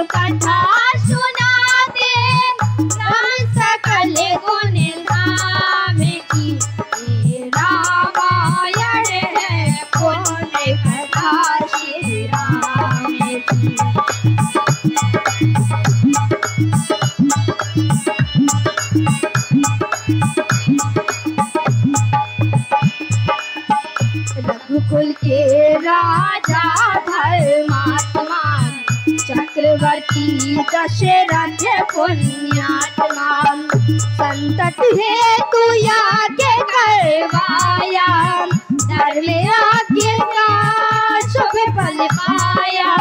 कथा सुनाते राम सकल गुण धाम की। रामायण है पुण्य कथा श्री राम की। रघुकुल के राजा धर्मात्मा चक्रवर्ती दशरथ पुण्यात्मा। संतत हेतु याज्ञ करवाया धर्म आज्ञा का शुभ फल पाया।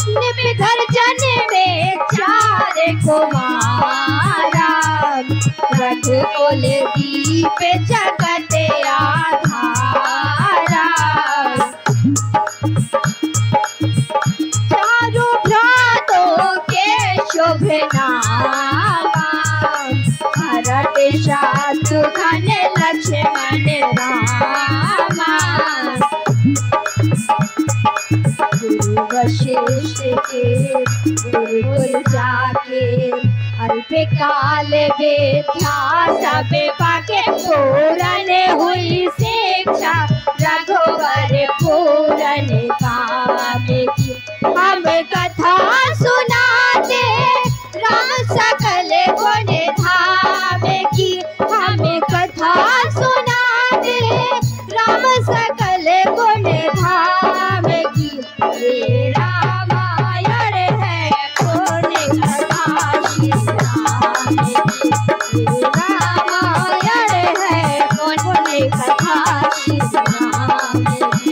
निमिधर जन में 4 कुमारा रघुकुल दीप जगत आधारा। चारों भ्रातों के शुभ नामा भरत शत्रुघ्न लक्ष्मण रामा। गुरु वशिष्ठ के गुरुकुल जाके अल्पकाल विद्या सब पाके। पूरन हुई शिक्षा रघुवर पूरन काम की। हम कथा सुनाते राम सकल गुण धाम की। हम कथा सुनाते राम सकल गुण धाम की। ये रामायण है पुण्य कथा श्री राम की। ये रामायण है पुण्य कथा श्री राम की।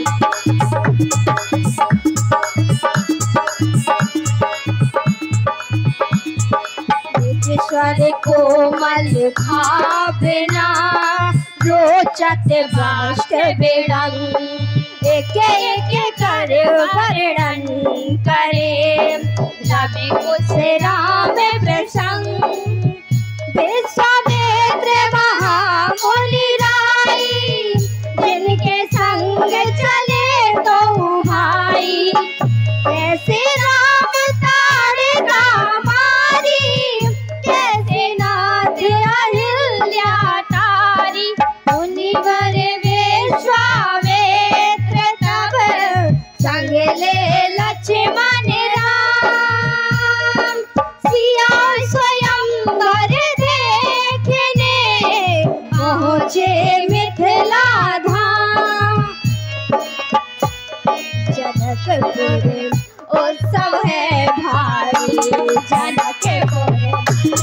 ईश्वर कोमल भावना रोचत बाष्ट बिड़ंग। एक एक कर वर्णन करे रवि कुश राम प्रसंग। विश्वामित्र महामुनि राई जिनके संग चले तो भाई। कैसे राम ताड़का मारी कैसे नाथ अहिल्या तारी। मुनिवर विश्वामित्र तब संग ले लक्ष्मण राम। सिया स्वयंवर देखने पहुँचे मिथिला धाम। जनकपुर उत्सव है भारी जनकपुर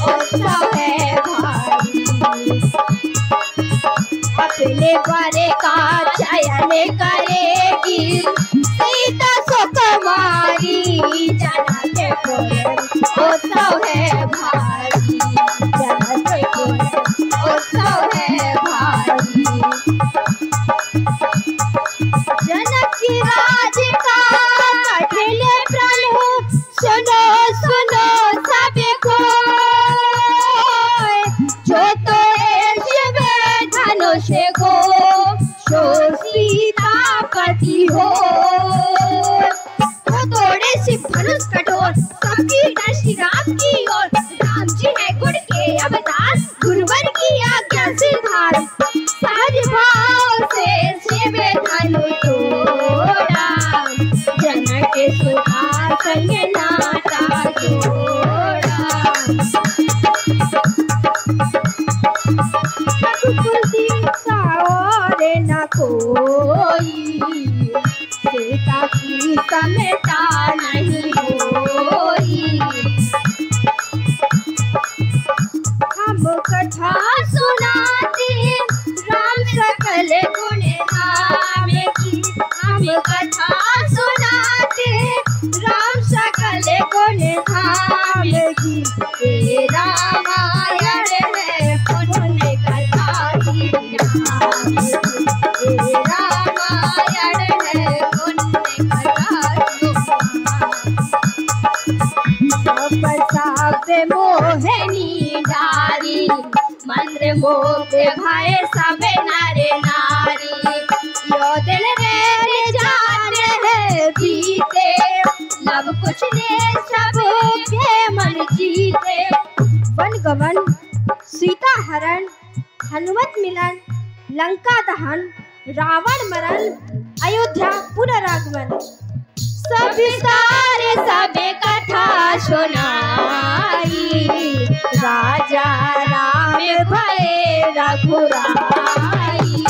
उत्सव है भारी। अपने वर का चयन करेगी सीता सुकुमारी। जनकपुर उत्सव है भारी जनकपुर उत्सव है भारी। जनक राज का कठिन प्रण सुनो सुनो सब को। जो तो शिव धनुष को सो सीतापति हो। वो तोड़े शिव धनुष कठोर सबकी दृष्टि राम की ओर। राम जी है गुण के अवतार गुरुवर की आज्ञा से धार। सहज भाव से शिव धनु तोड़ा जनक सुधा संग नाता जोड़ा। रघुकुल दीक्षा और न कोई सीता की समता नहीं होई। हम कथा सुनाते राम सकल गुण धाम की। हम कथा सुनाते राम सकल गुण धाम की। ये रामायण है पुण्य कथा श्री राम की। ये रामायण है पुण्य कथा श्री राम। मोहिनी डारी मंत्र मोक्ष भय सब नर नारी। यो दिल रे जाने है बीते लब कुछ ने सब गमन, सीता हरण, हनुमत मिलन, लंका दहन, रावण मरण, अयोध्या पुनरागमन। सब सारे सब कथा सुनाई, राजा राम भये रघुराई।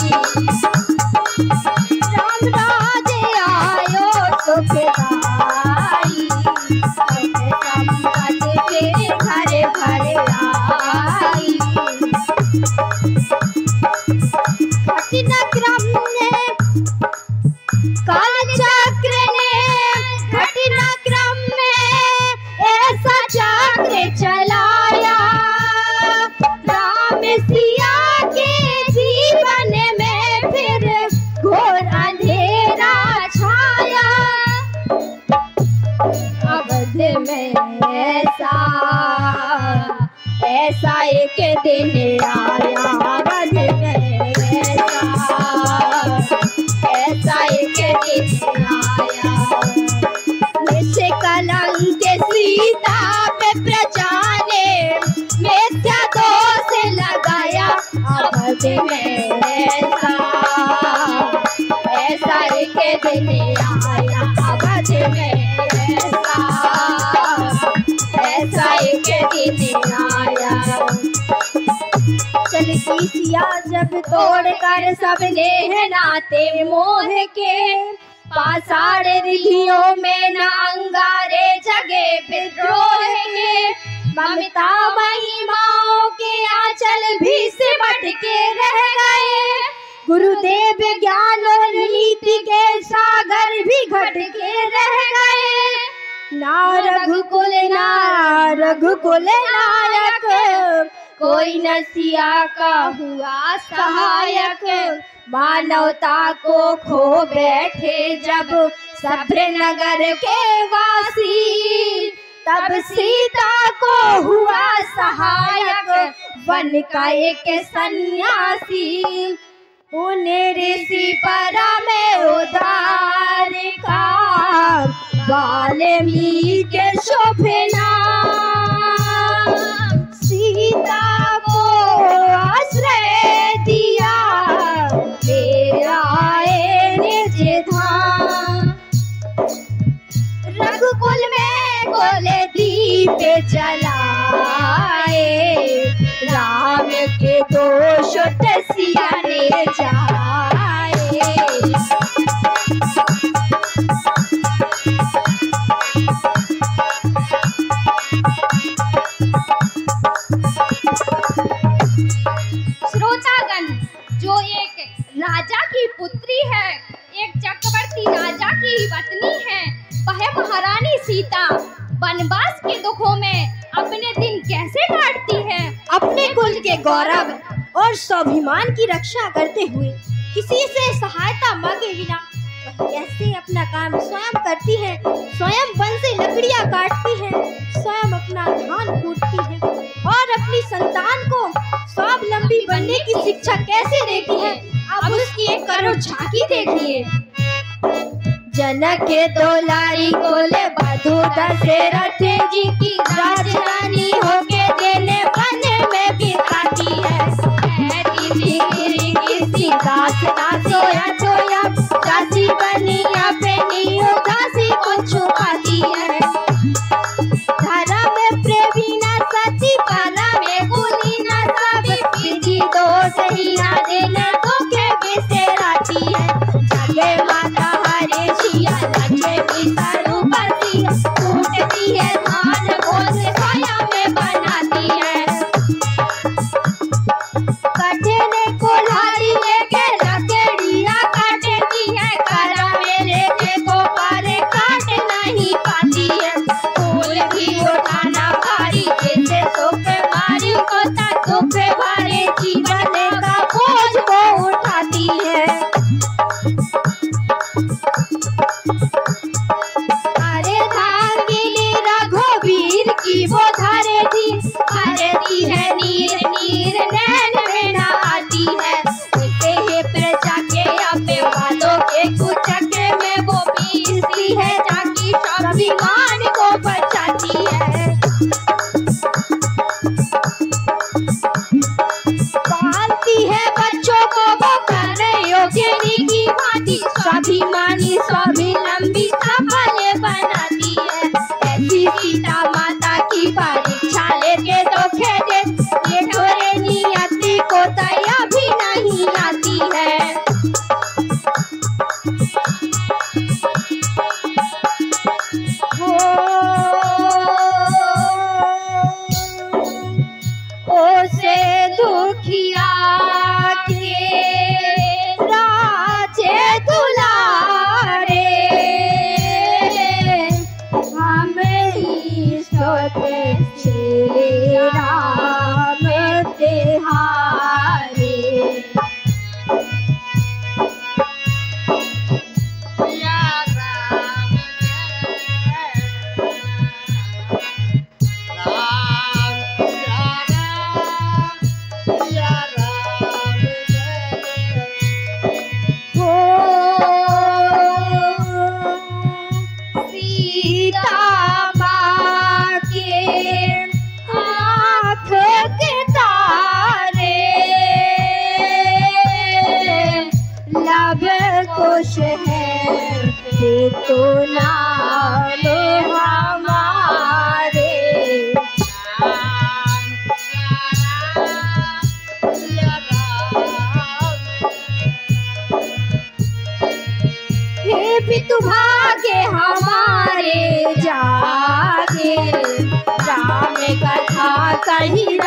राम राज्य आयो सुखदाई, संपत्ति तेरे घर घर आई। घटनाक्रम ने कालचक्र ने, घटनाक्रम में ऐसा चक्र चलाया, राम सिया के जीवन में फिर घोर अंधेरा छाया। अवध में ऐसा एक दिन आया, अवध में ऐसा एक दिन आया। निश्चय कलंक सीता पे प्रजा ने मिथ्या दोष लगाया, अवध में ऐसा एक दिन आया, अवध में ऐसा एक दिन आया। चलती सिया जब तोड़कर सब नेह नाते मोह के, पाषाण रिधियों में न अंगारे जगे विद्रोह के। ममता महिमाओं के आंचल भी सिमट के रह गए, गुरुदेव ज्ञान और नीति के सागर भी घट के रह गए। ना रघुकुल नायक, कोई न सिया का हुआ सहायक। मानवता को खो बैठे जब सभ्र नगर के वासी, तब सीता को हुआ सहायक वन का एक सन्यासी। उन्हें ऋषि परा में उदार का वाल्मीकि शोभना, सीता को आश्रय दिया ले आए निज धाम। रघुकुल में गोले दीप जलाए, राम के दोष सिया ने जाए। श्रोतागण, जो एक राजा की पुत्री है, एक चक्रवर्ती राजा की पत्नी है, वह महारानी सीता वनवास के दुखों में अपने दिन कैसे काटती है। अपने कुल के गौरव और स्वाभिमान की रक्षा करते हुए किसी से सहायता मांगे बिना वह कैसे अपना काम स्वयं करती है, स्वयं वन से लकड़ियां काटती है, स्वयं अपना धान कूटती है और अपनी संतान को स्वावलंबी बनने की शिक्षा कैसे देती है, अब उसकी एक करोड़ झांकी देखिए। जनक के दुलारी कोले बधू दशरथ जी की राजधानी होके देने वन में बिताती है। किसी दास ना सोया सोया, दासी बनी अपनी उदासी को छुपाती है। धर्म प्रेमी ना सती, पाला में गुली ना सब, विधि दोष ही ना देना धोखे बिसराती है। जगे माता हरे शिया, लक्ष्मी स्वरूपती, टूटती है धान बोझ छाया में बनाती है। कटने कुल्हाड़ी लेके लकड़ियां काटती है, करा मेरे को पार काट नहीं पाती है। फूल भी उठाना भारी, जैसे सुख मारी को दुख भारी, जीवन का बोझ को उठाती है। अरे धांगिनी रघुवीर की वो धरे थी, भरती है नीर नीर नैन में न आती है। उसे ही प्रजा के अपने वालों के कुचक्र में वो पीसती है, जाकी स्वाभिमान को बचाती है। सीता माता की परीक्षा लेके तो खेदे, ये ढोरे नियति को दया भी नहीं आती है। से दुखिया के राजे दुलारे, हम ही सोते श्री राम तिहारे। खुश है तो नाम हमारे, हे पितु भागे हमारे जागे, राम कथा कही